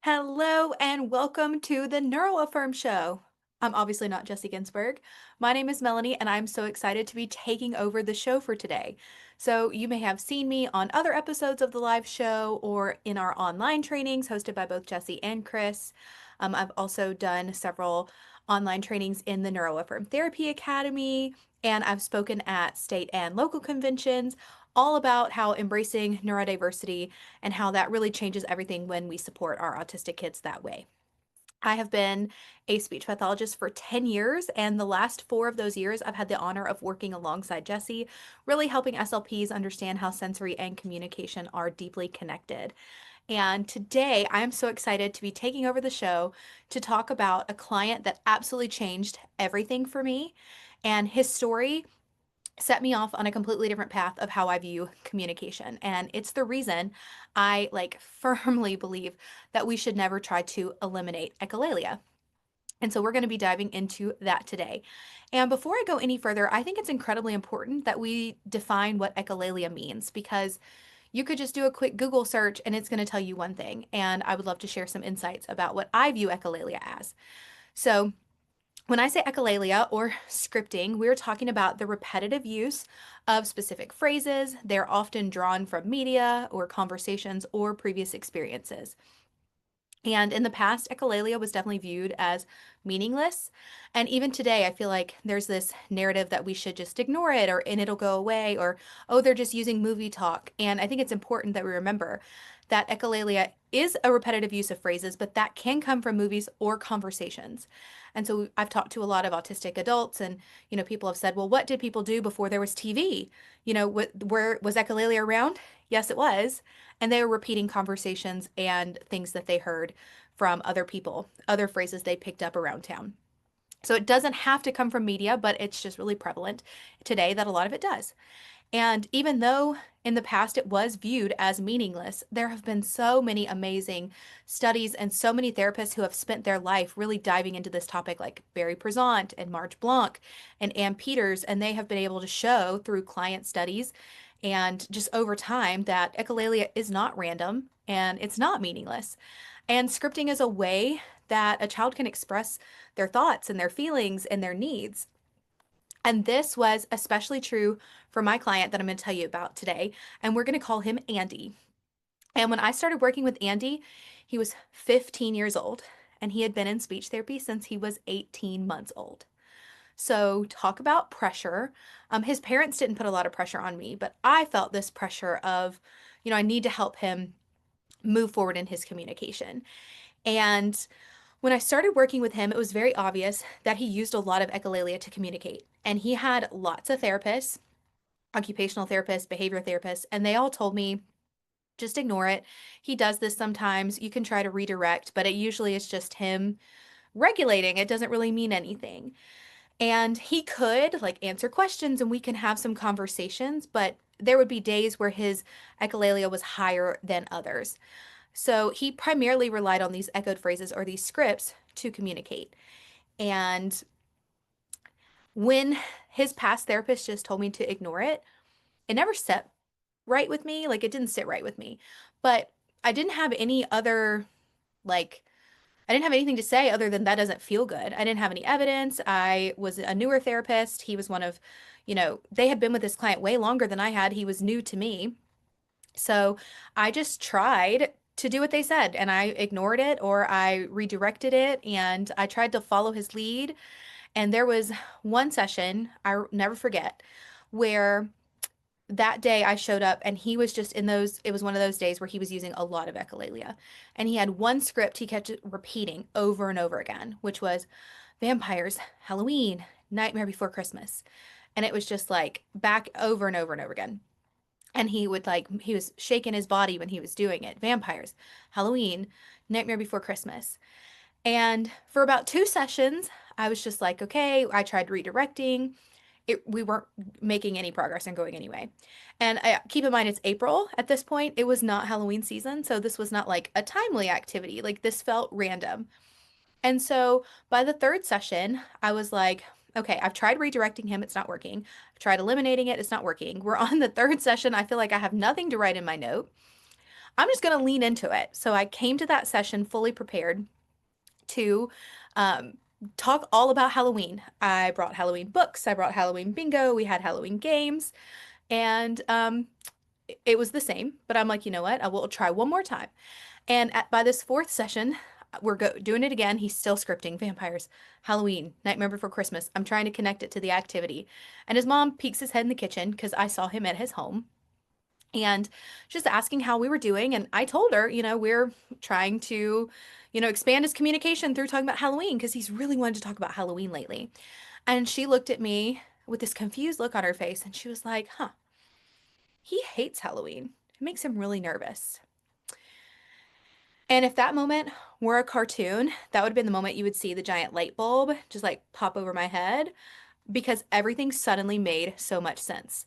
Hello and welcome to the NeuroAffirm Show. I'm obviously not Jesse Ginsburg. My name is Melanie, and I'm so excited to be taking over the show for today. So, you may have seen me on other episodes of the live show or in our online trainings hosted by both Jesse and Chris. I've also done several online trainings in the NeuroAffirm Therapy Academy, and I've spoken at state and local conventions all about how embracing neurodiversity and how that really changes everything when we support our autistic kids that way. I have been a speech pathologist for 10 years, and the last 4 of those years, I've had the honor of working alongside Jesse, really helping SLPs understand how sensory and communication are deeply connected. And today, I'm so excited to be taking over the show to talk about a client that absolutely changed everything for me. And his story set me off on a completely different path of how I view communication. And it's the reason I firmly believe that we should never try to eliminate echolalia. And so we're going to be diving into that today. And before I go any further, I think it's incredibly important that we define what echolalia means because you could just do a quick Google search and it's going to tell you one thing. And I would love to share some insights about what I view echolalia as. So, when I say echolalia or scripting, we're talking about the repetitive use of specific phrases. They're often drawn from media or conversations or previous experiences. And in the past, echolalia was definitely viewed as meaningless. And even today, I feel like there's this narrative that we should just ignore it or and it'll go away or, oh, they're just using movie talk. And I think it's important that we remember that echolalia is a repetitive use of phrases, but that can come from movies or conversations. And so I've talked to a lot of autistic adults, and people have said, "Well, what did people do before there was TV? Where was echolalia around?" Yes, it was, and they were repeating conversations and things that they heard from other people, other phrases they picked up around town. So it doesn't have to come from media, but it's just really prevalent today that a lot of it does. And even though in the past it was viewed as meaningless, there have been so many amazing studies and so many therapists who have spent their life really diving into this topic, like Barry Prezant and Marge Blanc and Ann Peters, and they have been able to show through client studies and just over time that echolalia is not random and it's not meaningless. And scripting is a way that a child can express their thoughts and their feelings and their needs. And this was especially true for my client that I'm going to tell you about today. And we're going to call him Andy. And when I started working with Andy, he was 15 years old and he had been in speech therapy since he was 18 months old. So, talk about pressure. His parents didn't put a lot of pressure on me, but I felt this pressure of, I need to help him move forward in his communication. And when I started working with him, it was very obvious that he used a lot of echolalia to communicate. And he had lots of therapists, occupational therapists, behavior therapists, and they all told me just ignore it. He does this sometimes. You can try to redirect, but it usually is just him regulating. It doesn't really mean anything. And he could answer questions and we can have some conversations, but there would be days where his echolalia was higher than others. So he primarily relied on these echoed phrases or these scripts to communicate. And when his past therapist just told me to ignore it, it never set right with me. Like it didn't sit right with me. But I didn't have any other, like, I didn't have anything to say other than that doesn't feel good. I didn't have any evidence. I was a newer therapist. He was one of, they had been with this client way longer than I had. He was new to me. So I just tried to do what they said and I ignored it or I redirected it and I tried to follow his lead. And there was one session I never forget where that day I showed up and he was just in those, it was one of those days where he was using a lot of echolalia. And he had one script he kept repeating over and over again, which was vampires, Halloween, Nightmare Before Christmas. And it was just like back over and over and over again. And he would he was shaking his body when he was doing it. Vampires, Halloween, Nightmare Before Christmas. And for about 2 sessions, I was just like, okay, I tried redirecting. We weren't making any progress and going anyway. And keep in mind, it's April at this point. It was not Halloween season. So this was not like a timely activity. Like this felt random. And so by the third session, I was like, okay, I've tried redirecting him. It's not working. I've tried eliminating it. It's not working. We're on the third session. I feel like I have nothing to write in my note. I'm just going to lean into it. So I came to that session fully prepared to um, talk all about Halloween. I brought Halloween books, I brought Halloween bingo, we had Halloween games, and it was the same. But I'm like, you know what? I will try one more time. And by this fourth session, we're doing it again. He's still scripting vampires, Halloween, Nightmare Before Christmas. I'm trying to connect it to the activity. And his mom peeks his head in the kitchen because I saw him at his home and just asking how we were doing. And I told her, we're trying to, expand his communication through talking about Halloween because he's really wanted to talk about Halloween lately. And she looked at me with this confused look on her face and she was like, huh, he hates Halloween. It makes him really nervous. And if that moment were a cartoon, that would have been the moment you would see the giant light bulb just like pop over my head because everything suddenly made so much sense.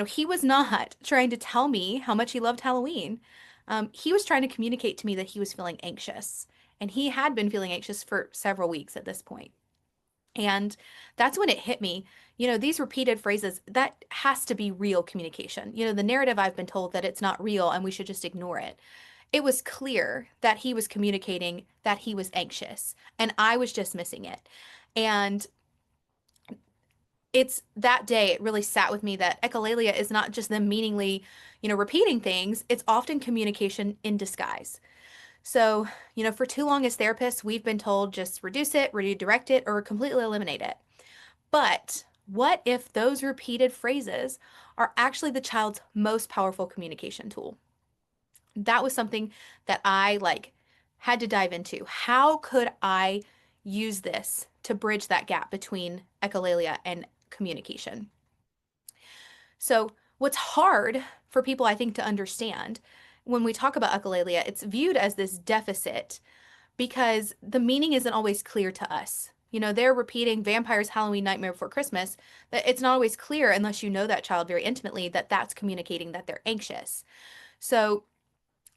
He was not trying to tell me how much he loved Halloween. He was trying to communicate to me that he was feeling anxious. And he had been feeling anxious for several weeks at this point. And that's when it hit me. These repeated phrases, that has to be real communication. The narrative I've been told that it's not real and we should just ignore it. It was clear that he was communicating that he was anxious, and I was just missing it. And it's that day, it really sat with me that echolalia is not just them meaningly, repeating things, it's often communication in disguise. So, for too long as therapists, we've been told just reduce it, redirect it, or completely eliminate it. But what if those repeated phrases are actually the child's most powerful communication tool? That was something that I had to dive into. How could I use this to bridge that gap between echolalia and communication? So, what's hard for people, I think, to understand when we talk about echolalia, it's viewed as this deficit because the meaning isn't always clear to us. They're repeating vampires, Halloween, Nightmare Before Christmas. That it's not always clear unless you know that child very intimately that that's communicating that they're anxious. So,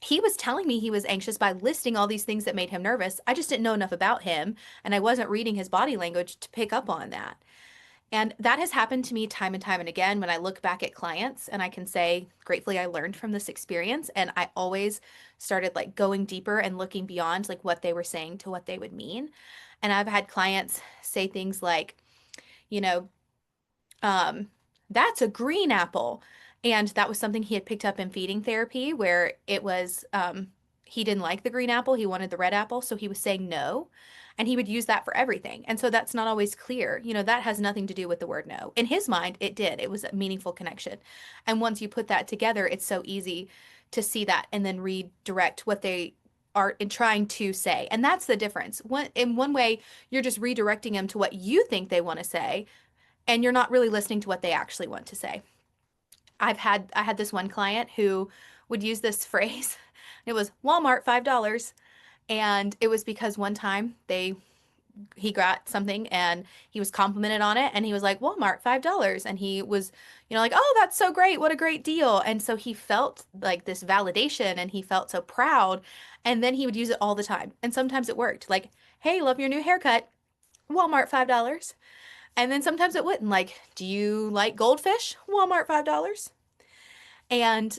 he was telling me he was anxious by listing all these things that made him nervous. I just didn't know enough about him, and I wasn't reading his body language to pick up on that. And that has happened to me time and time and again when I look back at clients, and I can say, gratefully, I learned from this experience, and I always started going deeper and looking beyond what they were saying to what they would mean. And I've had clients say things like, you know, um, that's a green apple. And that was something he had picked up in feeding therapy where it was, he didn't like the green apple. He wanted the red apple. So he was saying no. And he would use that for everything. And so that's not always clear. That has nothing to do with the word no. In his mind, it did. It was a meaningful connection. And once you put that together, it's so easy to see that and then redirect what they are trying to say. And that's the difference. In one way, you're just redirecting them to what you think they want to say, and you're not really listening to what they actually want to say. I had this one client who would use this phrase. It was Walmart $5. And it was because one time he got something and he was complimented on it and he was like, Walmart $5. And he was, like, oh, that's so great. What a great deal. And so he felt like this validation and he felt so proud. And then he would use it all the time. And sometimes it worked. Like, hey, love your new haircut. Walmart $5. And then sometimes it wouldn't. Like, do you like goldfish? Walmart $5. And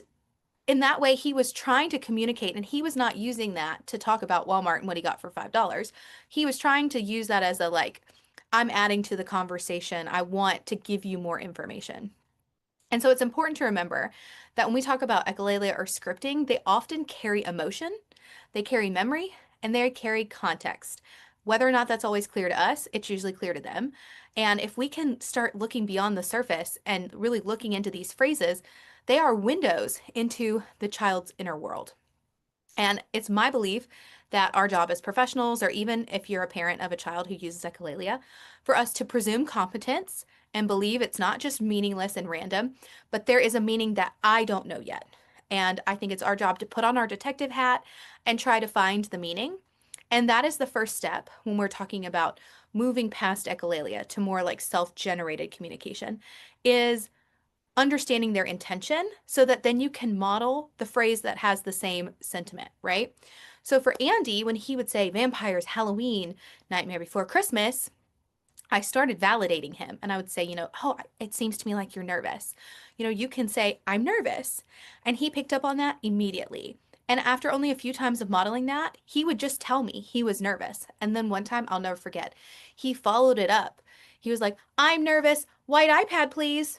in that way, he was trying to communicate, and he was not using that to talk about Walmart and what he got for $5. He was trying to use that as I'm adding to the conversation. I want to give you more information. And so it's important to remember that when we talk about echolalia or scripting, they often carry emotion, they carry memory, and they carry context. Whether or not that's always clear to us, it's usually clear to them. And if we can start looking beyond the surface and really looking into these phrases, they are windows into the child's inner world. And it's my belief that our job as professionals, or even if you're a parent of a child who uses echolalia, for us to presume competence and believe it's not just meaningless and random, but there is a meaning that I don't know yet. And I think it's our job to put on our detective hat and try to find the meaning. And that is the first step when we're talking about moving past echolalia to more self-generated communication, is understanding their intention so that then you can model the phrase that has the same sentiment, right? So for Andy, when he would say vampires, Halloween, Nightmare Before Christmas, I started validating him and I would say, oh, it seems to me like you're nervous. You can say, I'm nervous. And he picked up on that immediately. And after only a few times of modeling that, he would just tell me he was nervous. And then one time, I'll never forget, he followed it up. He was like, I'm nervous, white iPad, please.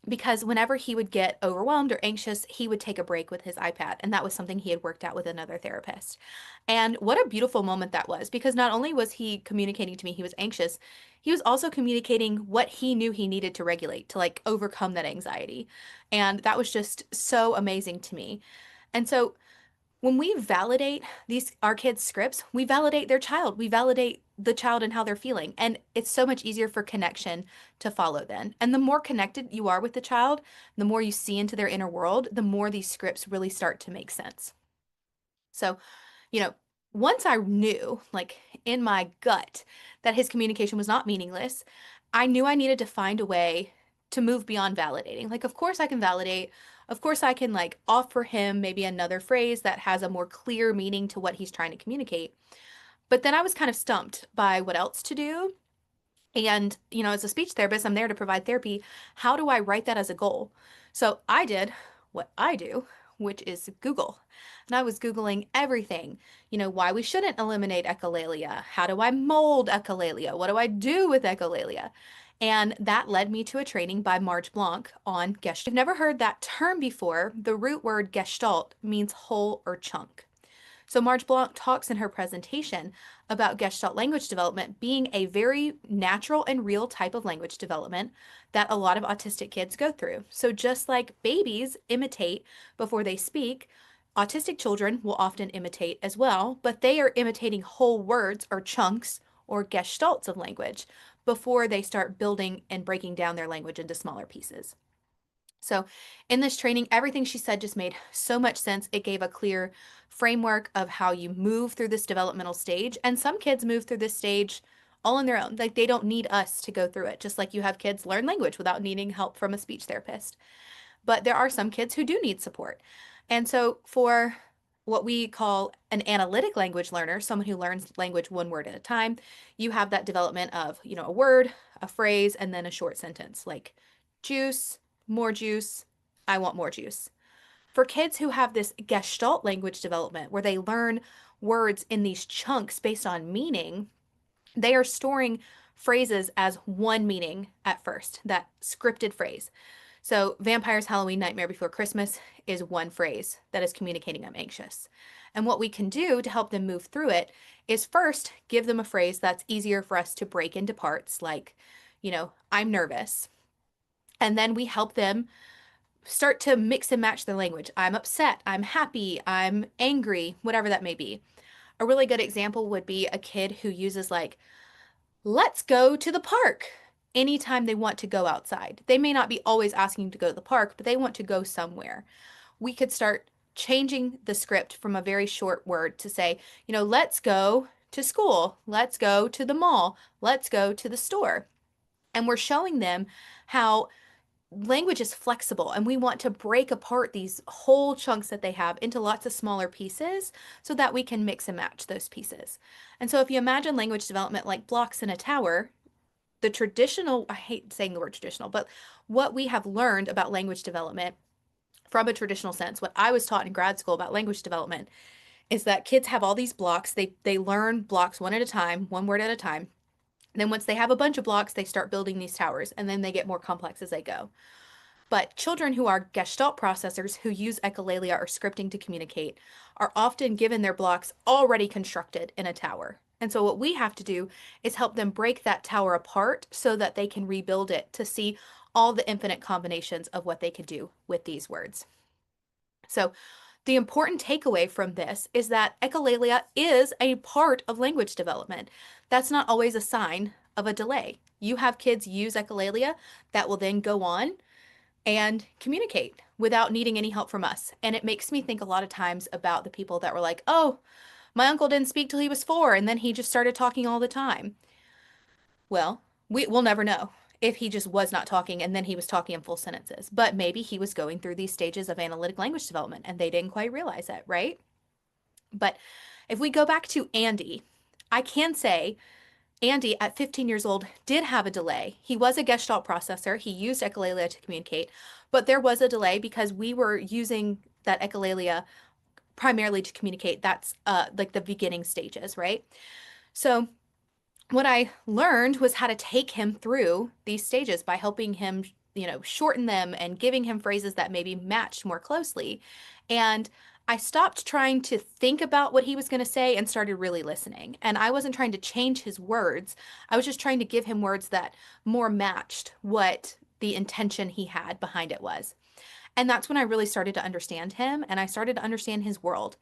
Because whenever he would get overwhelmed or anxious, he would take a break with his iPad. And that was something he had worked out with another therapist. And what a beautiful moment that was, because not only was he communicating to me he was anxious, he was also communicating what he knew he needed to regulate, to like overcome that anxiety. And that was just so amazing to me. And so when we validate these our kids' scripts, we validate their child. We validate the child and how they're feeling. And it's so much easier for connection to follow then. And the more connected you are with the child, the more you see into their inner world, the more these scripts really start to make sense. So, you know, once I knew, like in my gut, that his communication was not meaningless, I knew I needed to find a way to move beyond validating. Like, of course I can validate. Of course I can like offer him maybe another phrase that has a more clear meaning to what he's trying to communicate. But then I was kind of stumped by what else to do. And, as a speech therapist, I'm there to provide therapy. How do I write that as a goal? So I did what I do, which is Google. And I was Googling everything, why we shouldn't eliminate echolalia. How do I mold echolalia? What do I do with echolalia? And that led me to a training by Marge Blanc on Gestalt. I've never heard that term before. The root word Gestalt means whole or chunk. So Marge Blanc talks in her presentation about Gestalt language development being a very natural and real type of language development that a lot of autistic kids go through. So just like babies imitate before they speak, autistic children will often imitate as well, but they are imitating whole words or chunks or gestalts of language before they start building and breaking down their language into smaller pieces. So, in this training, everything she said just made so much sense. It gave a clear framework of how you move through this developmental stage. And some kids move through this stage all on their own. Like they don't need us to go through it, just like you have kids learn language without needing help from a speech therapist. But there are some kids who do need support. And so, for what we call an analytic language learner, someone who learns language one word at a time, you have that development of, a word, a phrase, and then a short sentence like juice, more juice, I want more juice. For kids who have this Gestalt language development where they learn words in these chunks based on meaning, they are storing phrases as one meaning at first, that scripted phrase. So, vampires, Halloween, Nightmare Before Christmas is one phrase that is communicating I'm anxious. And what we can do to help them move through it is first give them a phrase that's easier for us to break into parts, like, I'm nervous. And then we help them start to mix and match their language. I'm upset, I'm happy, I'm angry, whatever that may be. A really good example would be a kid who uses like, let's go to the park anytime they want to go outside. They may not be always asking to go to the park, but they want to go somewhere. We could start changing the script from a very short word to say, let's go to school, let's go to the mall, let's go to the store. And we're showing them how language is flexible and we want to break apart these whole chunks that they have into lots of smaller pieces so that we can mix and match those pieces. And so if you imagine language development like blocks in a tower, the traditional, I hate saying the word traditional, but what we have learned about language development from a traditional sense, what I was taught in grad school about language development is that kids have all these blocks. They learn blocks one at a time, one word at a time. And then once they have a bunch of blocks, they start building these towers and then they get more complex as they go. But children who are Gestalt processors who use echolalia or scripting to communicate are often given their blocks already constructed in a tower. And so what we have to do is help them break that tower apart so that they can rebuild it to see all the infinite combinations of what they can do with these words. So the important takeaway from this is that echolalia is a part of language development. That's not always a sign of a delay. You have kids use echolalia that will then go on and communicate without needing any help from us. And it makes me think a lot of times about the people that were like, oh, my uncle didn't speak till he was 4 and then he just started talking all the time. Well, we'll never know if he just was not talking and then he was talking in full sentences. But maybe he was going through these stages of analytic language development and they didn't quite realize it, right? But if we go back to Andy, I can say Andy, at 15 years old, did have a delay. He was a Gestalt processor. He used echolalia to communicate, but there was a delay because we were using that echolalia primarily to communicate. That's like the beginning stages, right? So what I learned was how to take him through these stages by helping him, shorten them and giving him phrases that maybe matched more closely. And I stopped trying to think about what he was going to say and started really listening. And I wasn't trying to change his words. I was just trying to give him words that more matched what the intention he had behind it was. And that's when I really started to understand him and I started to understand his world.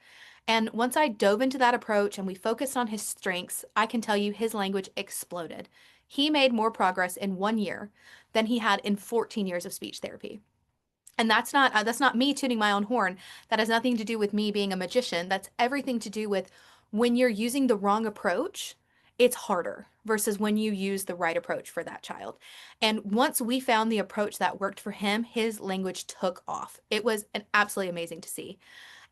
And once I dove into that approach and we focused on his strengths, I can tell you his language exploded. He made more progress in 1 year than he had in 14 years of speech therapy. And that's not me tooting my own horn. That has nothing to do with me being a magician. That's everything to do with when you're using the wrong approach, it's harder versus when you use the right approach for that child. And once we found the approach that worked for him, his language took off. It was absolutely amazing to see.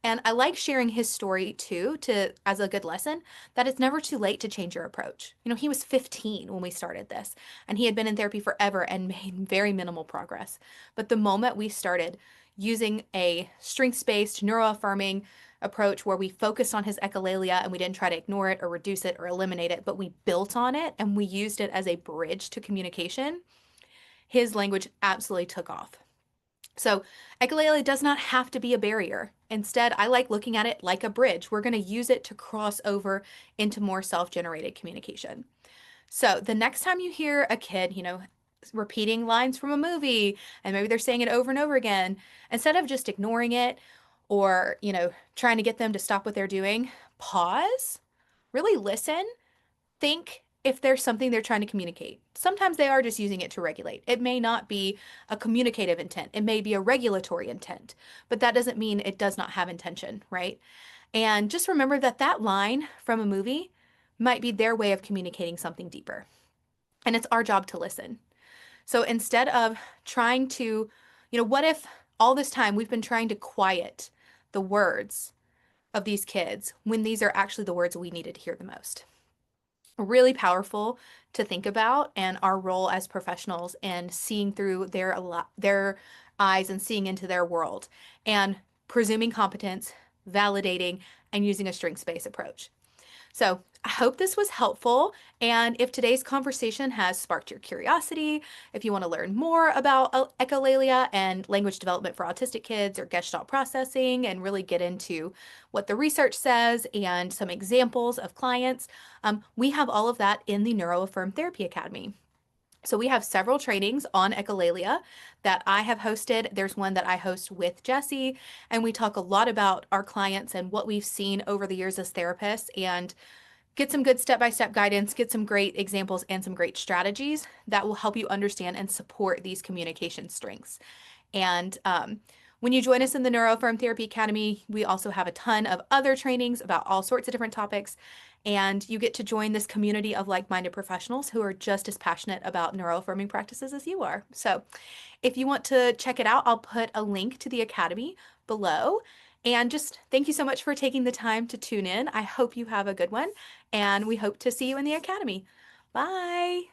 And I like sharing his story too, to as a good lesson that it's never too late to change your approach. He was 15 when we started this, and he had been in therapy forever and made very minimal progress. But the moment we started using a strengths-based neuroaffirming approach where we focused on his echolalia and we didn't try to ignore it or reduce it or eliminate it, but we built on it and we used it as a bridge to communication, his language absolutely took off. So echolalia does not have to be a barrier. Instead, I like looking at it like a bridge. We're going to use it to cross over into more self-generated communication. So the next time you hear a kid, repeating lines from a movie, and maybe they're saying it over and over again, instead of just ignoring it or, trying to get them to stop what they're doing, pause, really listen, think if there's something they're trying to communicate. Sometimes they are just using it to regulate. It may not be a communicative intent. It may be a regulatory intent, but that doesn't mean it does not have intention, right? And just remember that that line from a movie might be their way of communicating something deeper. And it's our job to listen. So instead of trying to, what if all this time we've been trying to quiet the words of these kids when these are actually the words we needed to hear the most? Really powerful to think about, and our role as professionals in seeing through their eyes and seeing into their world and presuming competence, validating, and using a strengths-based approach. So I hope this was helpful. And if today's conversation has sparked your curiosity, if you want to learn more about echolalia and language development for autistic kids or Gestalt processing and really get into what the research says and some examples of clients, we have all of that in the NeuroAffirm Therapy Academy. So we have several trainings on echolalia that I have hosted. There's one that I host with Jessie, and we talk a lot about our clients and what we've seen over the years as therapists and get some good step-by-step guidance, get some great examples and some great strategies that will help you understand and support these communication strengths. And when you join us in the NeuroAffirm Therapy Academy, we also have a ton of other trainings about all sorts of different topics. And you get to join this community of like-minded professionals who are just as passionate about neuroaffirming practices as you are. So if you want to check it out, I'll put a link to the Academy below. And just thank you so much for taking the time to tune in. I hope you have a good one, and we hope to see you in the Academy. Bye.